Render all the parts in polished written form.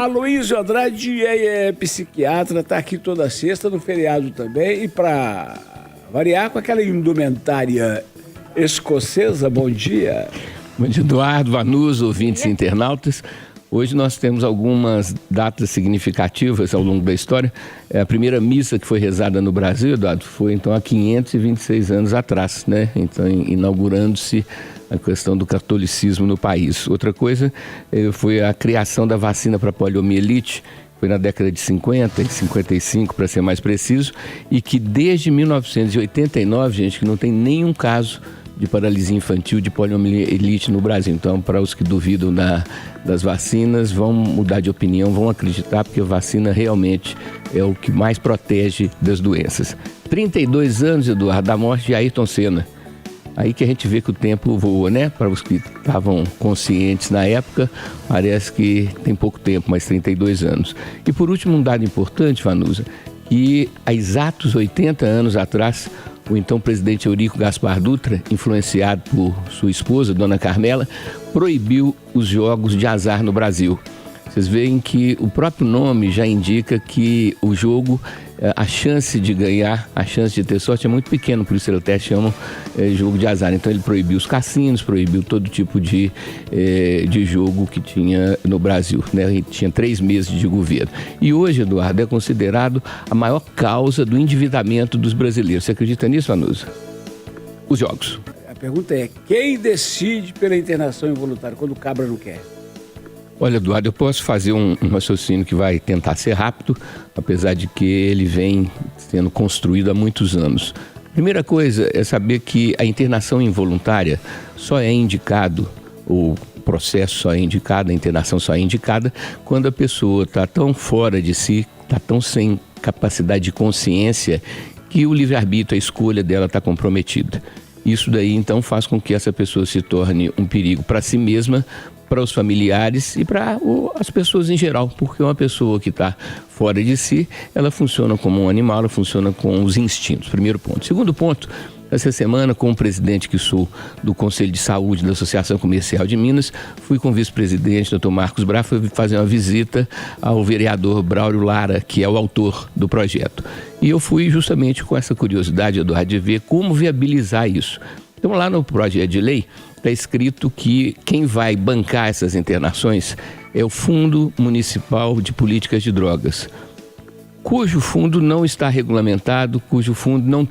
Aloysio Andrade é psiquiatra, está aqui toda sexta, no feriado também, e para variar com aquela indumentária escocesa. Bom dia. Bom dia, Eduardo, Vanusa, ouvintes e internautas. Hoje nós temos algumas datas significativas ao longo da história. A primeira missa que foi rezada no Brasil, Eduardo, foi então há 526 anos atrás, né? Então, inaugurando-se a questão do catolicismo no país. Outra coisa foi a criação da vacina para poliomielite, foi na década de 50, em 55 para ser mais preciso, e que desde 1989, gente, que não tem nenhum caso de paralisia infantil, de poliomielite no Brasil. Então, para os que duvidam das vacinas, vão mudar de opinião, vão acreditar, porque a vacina realmente é o que mais protege das doenças. 32 anos, Eduardo, da morte de Ayrton Senna. Aí que a gente vê que o tempo voa, né? Para os que estavam conscientes na época, parece que tem pouco tempo, mas 32 anos. E por último, um dado importante, Vanusa, que há exatos 80 anos atrás, o então presidente Eurico Gaspar Dutra, influenciado por sua esposa, Dona Carmela, proibiu os jogos de azar no Brasil. Vocês veem que o próprio nome já indica que o jogo, a chance de ganhar, a chance de ter sorte é muito pequena, por isso ele até chama jogo de azar. Então ele proibiu os cassinos, proibiu todo tipo de jogo que tinha no Brasil, né? Ele tinha 3 meses de governo. E hoje, Eduardo, é considerado a maior causa do endividamento dos brasileiros. Você acredita nisso, Vanusa? Os jogos. A pergunta é, quem decide pela internação involuntária quando o cabra não quer? Olha, Eduardo, eu posso fazer um raciocínio que vai tentar ser rápido, apesar de que ele vem sendo construído há muitos anos. Primeira coisa é saber que a internação involuntária só é indicado, o processo só é indicado, a internação só é indicada quando a pessoa está tão fora de si, está tão sem capacidade de consciência que o livre-arbítrio, a escolha dela está comprometida. Isso daí, então, faz com que essa pessoa se torne um perigo para si mesma, para os familiares e para as pessoas em geral, porque uma pessoa que está fora de si, ela funciona como um animal, ela funciona com os instintos. Primeiro ponto. Segundo ponto, essa semana, como presidente que sou do Conselho de Saúde da Associação Comercial de Minas, fui com o vice-presidente, Dr. Marcos Bra, fui fazer uma visita ao vereador Braulio Lara, que é o autor do projeto. E eu fui justamente com essa curiosidade, Eduardo, de ver como viabilizar isso. Então, lá no projeto de lei, está escrito que quem vai bancar essas internações é o Fundo Municipal de Políticas de Drogas, cujo fundo não está regulamentado, cujo fundo, não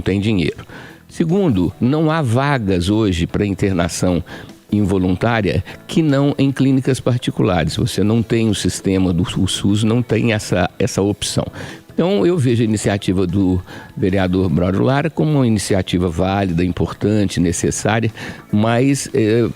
tem dinheiro. Segundo, não há vagas hoje para internação involuntária que não em clínicas particulares. Você não tem o sistema do SUS, não tem essa opção. Então, eu vejo a iniciativa do vereador Braulio Lara como uma iniciativa válida, importante, necessária, mas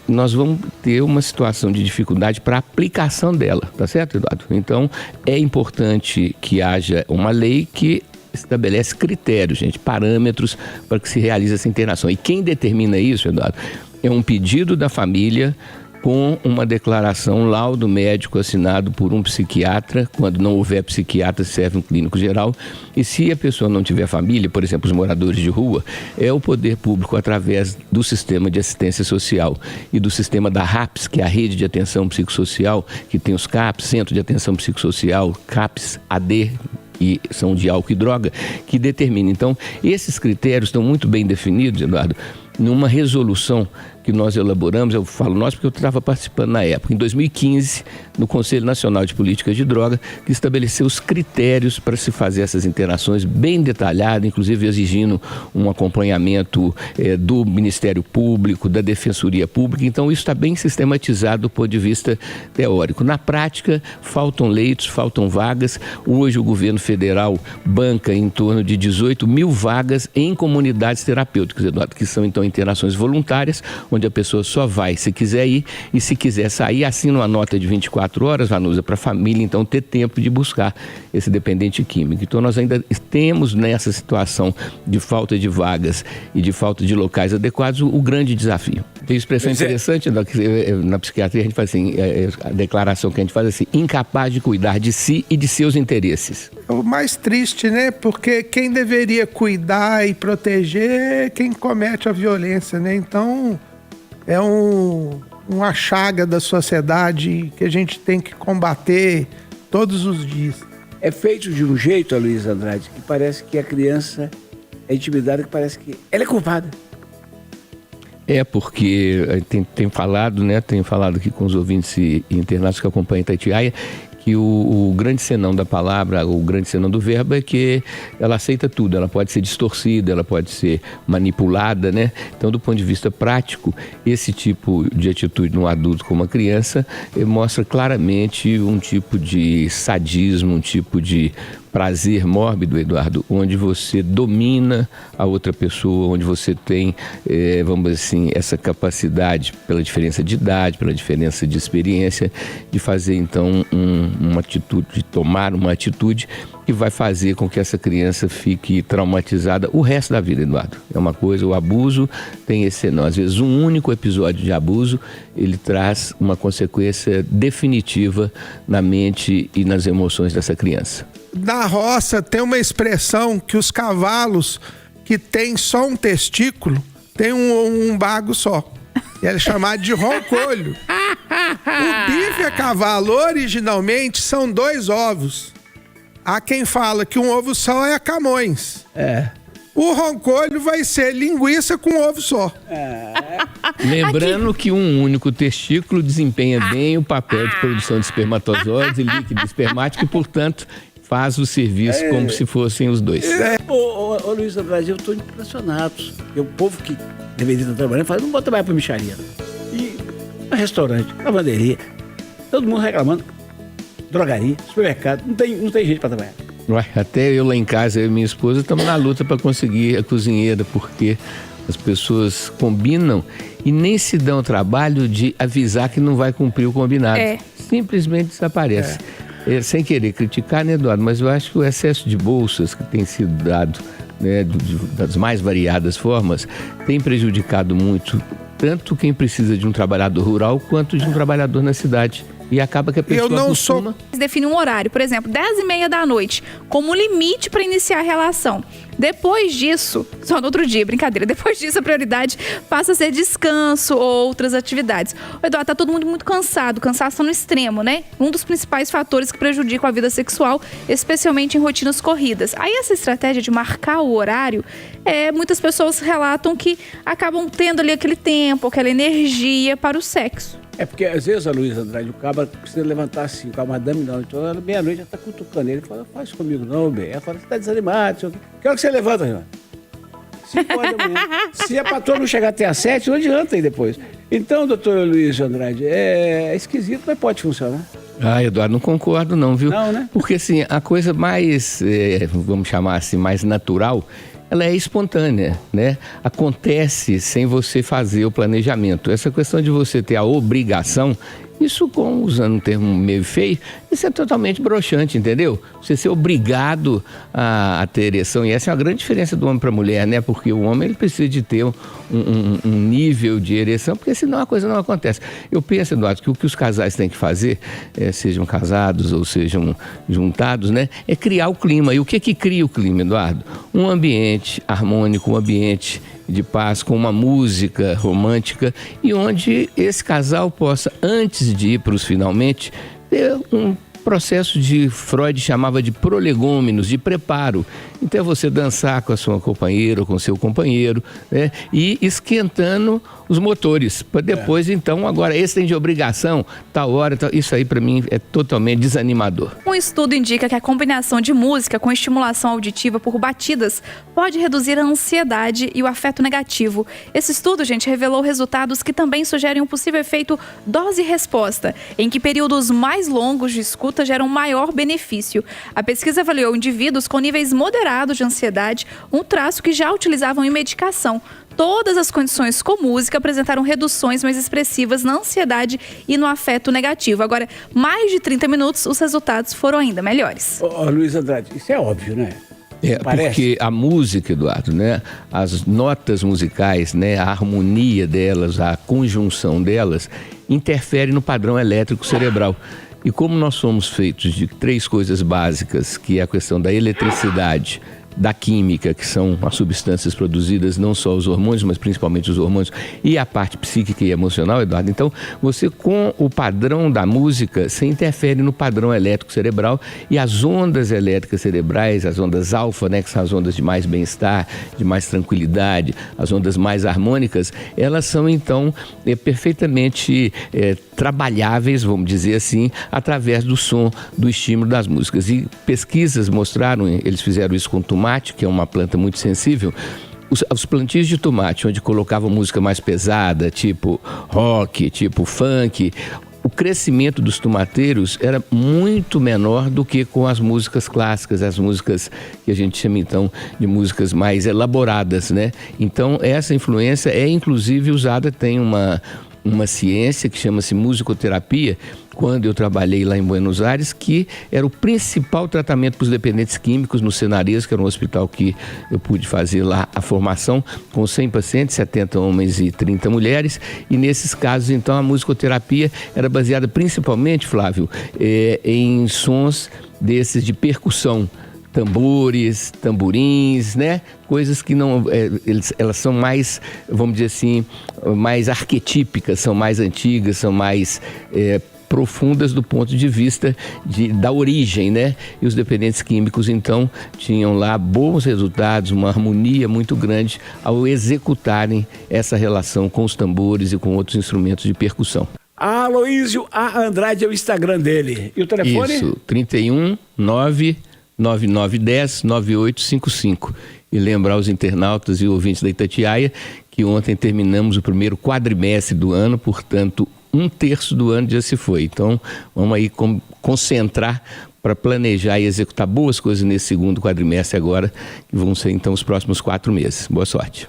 nós vamos ter uma situação de dificuldade para a aplicação dela, tá certo, Eduardo? Então, é importante que haja uma lei que estabelece critérios, gente, parâmetros para que se realize essa internação. E quem determina isso, Eduardo, é um pedido da família com uma declaração, um laudo médico assinado por um psiquiatra. Quando não houver psiquiatra, serve um clínico geral. E se a pessoa não tiver família, por exemplo, os moradores de rua, é o poder público, através do sistema de assistência social e do sistema da RAPS, que é a Rede de Atenção Psicossocial, que tem os CAPS, Centro de Atenção Psicossocial, CAPS, AD, que são de álcool e droga, que determina. Então, esses critérios estão muito bem definidos, Eduardo, numa resolução que nós elaboramos. Eu falo nós porque eu estava participando na época, em 2015, no Conselho Nacional de Políticas de Droga, que estabeleceu os critérios para se fazer essas internações bem detalhadas, inclusive exigindo um acompanhamento do Ministério Público, da Defensoria Pública. Então, isso está bem sistematizado do ponto de vista teórico. Na prática, faltam leitos, faltam vagas. Hoje, o governo federal banca em torno de 18 mil vagas em comunidades terapêuticas, Eduardo, que são, então, internações voluntárias, onde a pessoa só vai se quiser ir, e se quiser sair, assina uma nota de 24 horas, Vanusa, para a família, então, ter tempo de buscar esse dependente químico. Então, nós ainda temos nessa situação de falta de vagas e de falta de locais adequados o grande desafio. Tem expressão interessante na psiquiatria, a gente faz assim, a declaração que a gente faz assim: incapaz de cuidar de si e de seus interesses. É o mais triste, né? Porque quem deveria cuidar e proteger é quem comete a violência, né? Então, é um uma chaga da sociedade que a gente tem que combater todos os dias. É feito de um jeito, Aloysio Andrade, que parece que a criança é intimidada, que parece que ela é culpada. É, porque tem falado, né? Tenho falado aqui com os ouvintes e internautas que acompanham Itatiaia, que o grande senão da palavra, o grande senão do verbo é que ela aceita tudo, ela pode ser distorcida, ela pode ser manipulada, né? Então, do ponto de vista prático, esse tipo de atitude no adulto com uma criança mostra claramente um tipo de sadismo, um tipo de prazer mórbido, Eduardo, onde você domina a outra pessoa, onde você tem, vamos dizer assim, essa capacidade, pela diferença de idade, pela diferença de experiência, de fazer então uma atitude, de tomar uma atitude que vai fazer com que essa criança fique traumatizada o resto da vida, Eduardo. É uma coisa, o abuso tem esse não. Às vezes um único episódio de abuso, ele traz uma consequência definitiva na mente e nas emoções dessa criança. Na roça tem uma expressão que os cavalos que têm só um testículo têm um bago só. E é chamado de roncolho. O bife a cavalo originalmente são 2 ovos. Há quem fala que um ovo só é a Camões. O roncolho vai ser linguiça com ovo só. Lembrando que um único testículo desempenha bem o papel de produção de espermatozoides e líquido espermático e, portanto, faz o serviço como se fossem os dois. Ô Luiz Andrade, eu estou impressionado. Porque o povo que deveria estar trabalhando fala, não vou trabalhar para mixaria. E restaurante, lavanderia, todo mundo reclamando. Drogaria, supermercado, não tem jeito para trabalhar. Ué, até eu lá em casa, eu e minha esposa, estamos na luta para conseguir a cozinheira, porque as pessoas combinam e nem se dão o trabalho de avisar que não vai cumprir o combinado. Simplesmente desaparece. Sem querer criticar, né, Eduardo? Mas eu acho que o excesso de bolsas que tem sido dado, né, das mais variadas formas, tem prejudicado muito tanto quem precisa de um trabalhador rural quanto de um trabalhador na cidade. E acaba que a pessoa acostuma... Define um horário, por exemplo, 10h30 da noite, como limite para iniciar a relação. Depois disso, só no outro dia, brincadeira, depois disso a prioridade passa a ser descanso ou outras atividades. O Eduardo, tá todo mundo muito cansado, cansaço no extremo, né? Um dos principais fatores que prejudicam a vida sexual, especialmente em rotinas corridas. Aí essa estratégia de marcar o horário, muitas pessoas relatam que acabam tendo ali aquele tempo, aquela energia para o sexo. É porque às vezes, a Luiz Andrade, o cara precisa levantar assim, com a madame não. Então, ela meia-noite já tá cutucando ele. Fala, faz comigo não, bem. Ela fala, você tá desanimado. Que hora que você levanta, irmão? 5 horas da manhã. Se a patroa não chegar até às 7, não adianta aí depois. Então, doutor Luiz Andrade, é esquisito, mas pode funcionar. Eduardo, não concordo não, viu? Não, né? Porque assim, a coisa mais, vamos chamar assim, mais natural, ela é espontânea, né? Acontece sem você fazer o planejamento. Essa questão de você ter a obrigação, isso, usando um termo meio feio, isso é totalmente broxante, entendeu? Você ser obrigado a ter ereção, e essa é uma grande diferença do homem para a mulher, né? Porque o homem ele precisa de ter um nível de ereção, porque senão a coisa não acontece. Eu penso, Eduardo, que o que os casais têm que fazer, sejam casados ou sejam juntados, né? É criar o clima. E o que cria o clima, Eduardo? Um ambiente harmônico, um ambiente de paz, com uma música romântica e onde esse casal possa, antes de ir para os finalmente, ter um processo de Freud chamava de prolegômenos, de preparo. Então é você dançar com a sua companheira ou com o seu companheiro, né? E esquentando os motores, para depois então, agora esse tem de obrigação, tal hora, isso aí para mim é totalmente desanimador. Um estudo indica que a combinação de música com estimulação auditiva por batidas pode reduzir a ansiedade e o afeto negativo. Esse estudo, gente, revelou resultados que também sugerem um possível efeito dose-resposta, em que períodos mais longos de escuta geram maior benefício. A pesquisa avaliou indivíduos com níveis moderados de ansiedade, um traço que já utilizavam em medicação. Todas as condições com música apresentaram reduções mais expressivas na ansiedade e no afeto negativo. Agora, mais de 30 minutos, os resultados foram ainda melhores. Luiz Andrade, isso é óbvio, né? Porque a música, Eduardo, né? As notas musicais, né? A harmonia delas, a conjunção delas, interfere no padrão elétrico cerebral. E como nós somos feitos de 3 coisas básicas, que é a questão da eletricidade, da química, que são as substâncias produzidas, não só os hormônios, mas principalmente os hormônios, e a parte psíquica e emocional, Eduardo. Então, você com o padrão da música, você interfere no padrão elétrico cerebral, e as ondas elétricas cerebrais, as ondas alfa, né, que são as ondas de mais bem-estar, de mais tranquilidade, as ondas mais harmônicas, elas são então perfeitamente trabalháveis, vamos dizer assim, através do som, do estímulo das músicas. E pesquisas mostraram, eles fizeram isso com tomate, que é uma planta muito sensível. Os plantios de tomate, onde colocavam música mais pesada, tipo rock, tipo funk, o crescimento dos tomateiros era muito menor do que com as músicas clássicas, as músicas que a gente chama então de músicas mais elaboradas, né? Então essa influência é inclusive usada, tem uma ciência que chama-se musicoterapia, quando eu trabalhei lá em Buenos Aires, que era o principal tratamento para os dependentes químicos no Cenarias, que era um hospital que eu pude fazer lá a formação, com 100 pacientes, 70 homens e 30 mulheres, e nesses casos, então, a musicoterapia era baseada principalmente, Flávio, em sons desses de percussão, tambores, tamborins, né? Coisas que não, elas são mais, vamos dizer assim, mais arquetípicas, são mais antigas, são mais profundas do ponto de vista da origem, né? E os dependentes químicos, então, tinham lá bons resultados, uma harmonia muito grande ao executarem essa relação com os tambores e com outros instrumentos de percussão. Aloísio A. Andrade é o Instagram dele. E o telefone? Isso, 319-9910-9855. E lembrar os internautas e ouvintes da Itatiaia que ontem terminamos o primeiro quadrimestre do ano, portanto, 1/3 do ano já se foi. Então, vamos aí concentrar para planejar e executar boas coisas nesse segundo quadrimestre agora, que vão ser então os próximos 4 meses. Boa sorte.